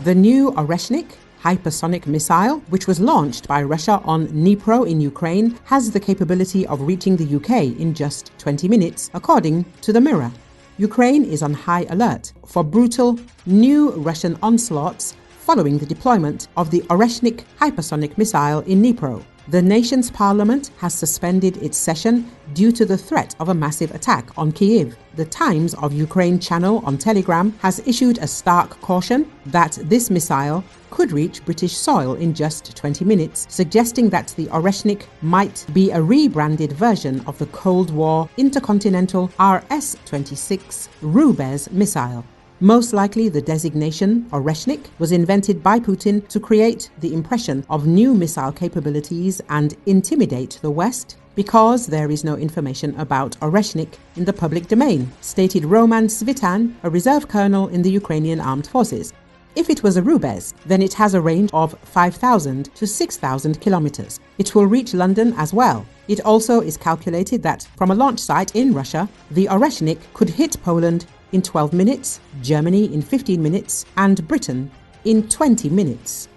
The new Oreshnik hypersonic missile, which was launched by Russia on Dnipro in Ukraine, has the capability of reaching the UK in just 20 minutes, according to the Mirror. Ukraine is on high alert for brutal new Russian onslaughts following the deployment of the Oreshnik hypersonic missile in Dnipro. The nation's parliament has suspended its session due to the threat of a massive attack on Kyiv. The Times of Ukraine channel on Telegram has issued a stark caution that this missile could reach British soil in just 20 minutes, suggesting that the Oreshnik might be a rebranded version of the Cold War intercontinental RS-26 Rubezh missile. Most likely, the designation Oreshnik was invented by Putin to create the impression of new missile capabilities and intimidate the West, because there is no information about Oreshnik in the public domain, stated Roman Svitan, a reserve colonel in the Ukrainian armed forces. If it was a Rubezh, then it has a range of 5,000 to 6,000 kilometers. It will reach London as well. It also is calculated that from a launch site in Russia, the Oreshnik could hit Poland in 12 minutes, Germany in 15 minutes, and Britain in 20 minutes.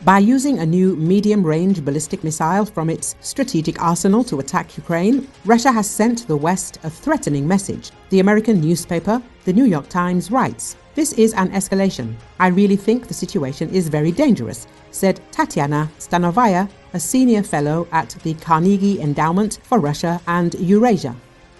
By using a new medium-range ballistic missile from its strategic arsenal to attack Ukraine, Russia has sent the West a threatening message. The American newspaper, The New York Times, writes, "This is an escalation. I really think the situation is very dangerous," said Tatiana Stanovaya, a senior fellow at the Carnegie Endowment for Russia and Eurasia.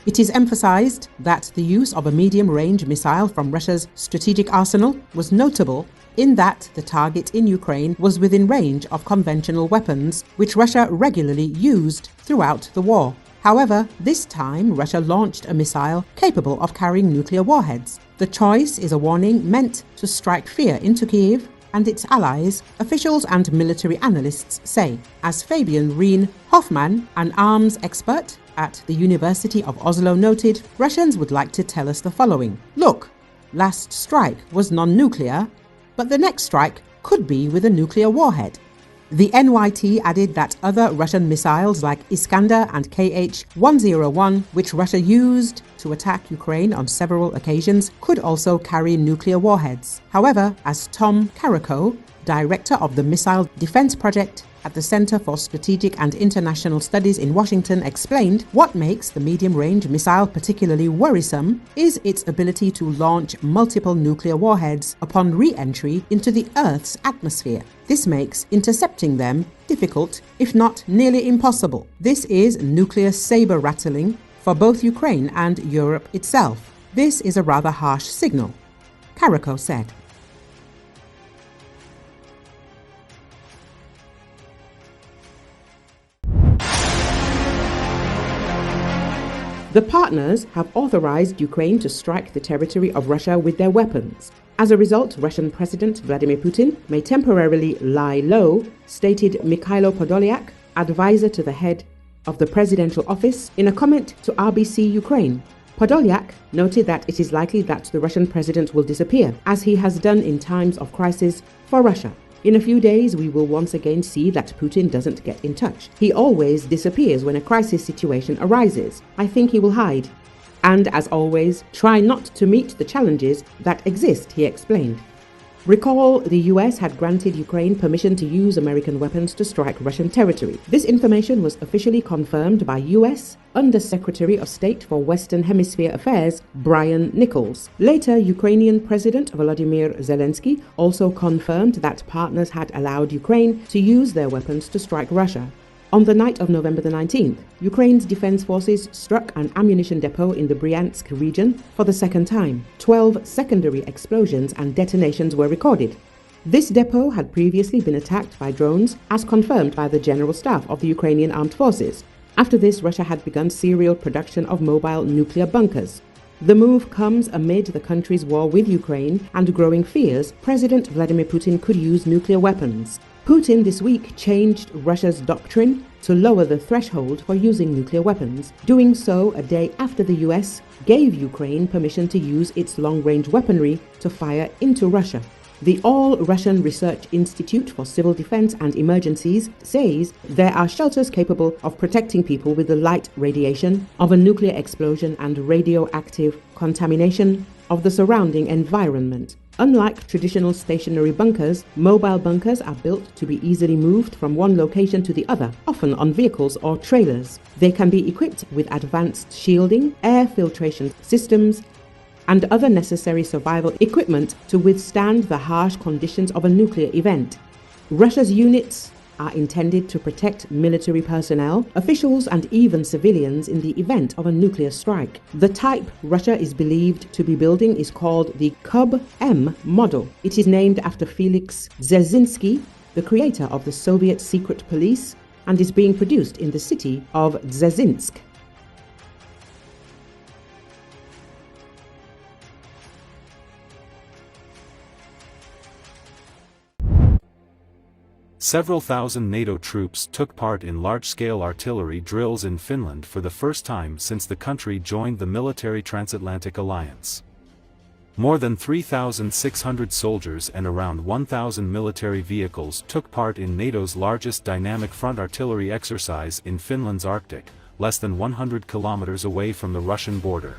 It is emphasized that the use of a medium-range missile from Russia's strategic arsenal was notable in that the target in Ukraine was within range of conventional weapons, which Russia regularly used throughout the war. However, this time Russia launched a missile capable of carrying nuclear warheads. The choice is a warning meant to strike fear into Kyiv and its allies, officials and military analysts say. As Fabian Rien Hoffman, an arms expert at the University of Oslo, noted, Russians would like to tell us the following. Look, last strike was non-nuclear, but the next strike could be with a nuclear warhead. The NYT added that other Russian missiles like Iskander and Kh-101, which Russia used to attack Ukraine on several occasions, could also carry nuclear warheads. However, as Tom Karako, director of the Missile Defense Project at the Center for Strategic and International Studies in Washington, explained, what makes the medium-range missile particularly worrisome is its ability to launch multiple nuclear warheads upon re-entry into the Earth's atmosphere. This makes intercepting them difficult, if not nearly impossible. This is nuclear saber-rattling for both Ukraine and Europe itself. This is a rather harsh signal, Karako said. The partners have authorized Ukraine to strike the territory of Russia with their weapons. As a result, Russian President Vladimir Putin may temporarily lie low, stated Mikhailo Podolyak, advisor to the head of the presidential office, in a comment to RBC Ukraine. Podolyak noted that it is likely that the Russian president will disappear, as he has done in times of crisis for Russia. In a few days, we will once again see that Putin doesn't get in touch. He always disappears when a crisis situation arises. I think he will hide. And as always, try not to meet the challenges that exist, he explained. Recall, the US had granted Ukraine permission to use American weapons to strike Russian territory. This information was officially confirmed by US Under-Secretary of State for Western Hemisphere Affairs, Brian Nichols. Later, Ukrainian President Volodymyr Zelenski also confirmed that partners had allowed Ukraine to use their weapons to strike Russia. On the night of November the 19th, Ukraine's defense forces struck an ammunition depot in the Bryansk region for the second time. 12 secondary explosions and detonations were recorded. This depot had previously been attacked by drones, as confirmed by the General Staff of the Ukrainian Armed Forces. After this, Russia had begun serial production of mobile nuclear bunkers. The move comes amid the country's war with Ukraine and growing fears President Vladimir Putin could use nuclear weapons. Putin this week changed Russia's doctrine to lower the threshold for using nuclear weapons, doing so a day after the US gave Ukraine permission to use its long-range weaponry to fire into Russia. The All-Russian Research Institute for Civil Defense and Emergencies says there are shelters capable of protecting people with the light radiation of a nuclear explosion and radioactive contamination of the surrounding environment. Unlike traditional stationary bunkers, mobile bunkers are built to be easily moved from one location to the other, often on vehicles or trailers. They can be equipped with advanced shielding, air filtration systems, and other necessary survival equipment to withstand the harsh conditions of a nuclear event. Russia's units are intended to protect military personnel, officials, and even civilians in the event of a nuclear strike. The type Russia is believed to be building is called the Cub-M model. It is named after Felix Zelenski, the creator of the Soviet secret police, and is being produced in the city of Dzezinsk. Several thousand NATO troops took part in large-scale artillery drills in Finland for the first time since the country joined the military transatlantic alliance. More than 3,600 soldiers and around 1,000 military vehicles took part in NATO's largest dynamic front artillery exercise in Finland's Arctic, less than 100 kilometers away from the Russian border.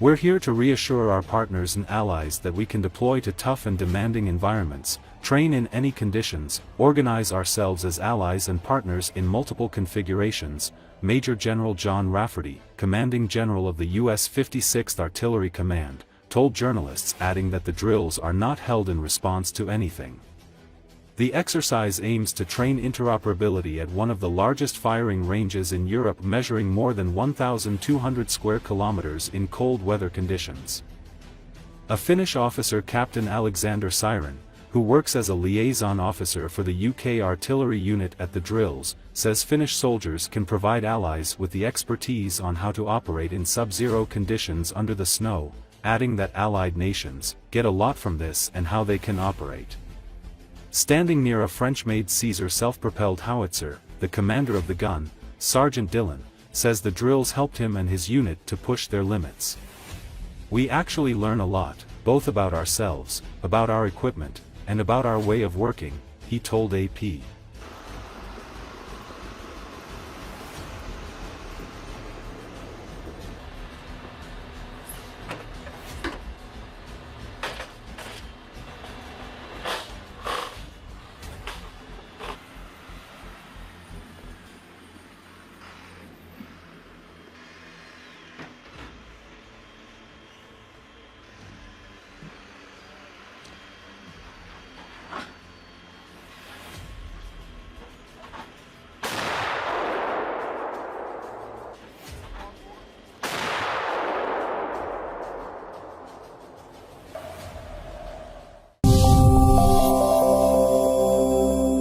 We're here to reassure our partners and allies that we can deploy to tough and demanding environments, train in any conditions, organize ourselves as allies and partners in multiple configurations, Major General John Rafferty, Commanding General of the U.S. 56th Artillery Command, told journalists, adding that the drills are not held in response to anything. The exercise aims to train interoperability at one of the largest firing ranges in Europe, measuring more than 1,200 square kilometers in cold weather conditions. A Finnish officer, Captain Alexander Siren, who works as a liaison officer for the UK artillery unit at the drills, says Finnish soldiers can provide allies with the expertise on how to operate in sub-zero conditions under the snow, adding that allied nations get a lot from this and how they can operate. Standing near a French-made Caesar self-propelled howitzer, the commander of the gun, Sergeant Dillon, says the drills helped him and his unit to push their limits. "We actually learn a lot, both about ourselves, about our equipment, and about our way of working," he told AP.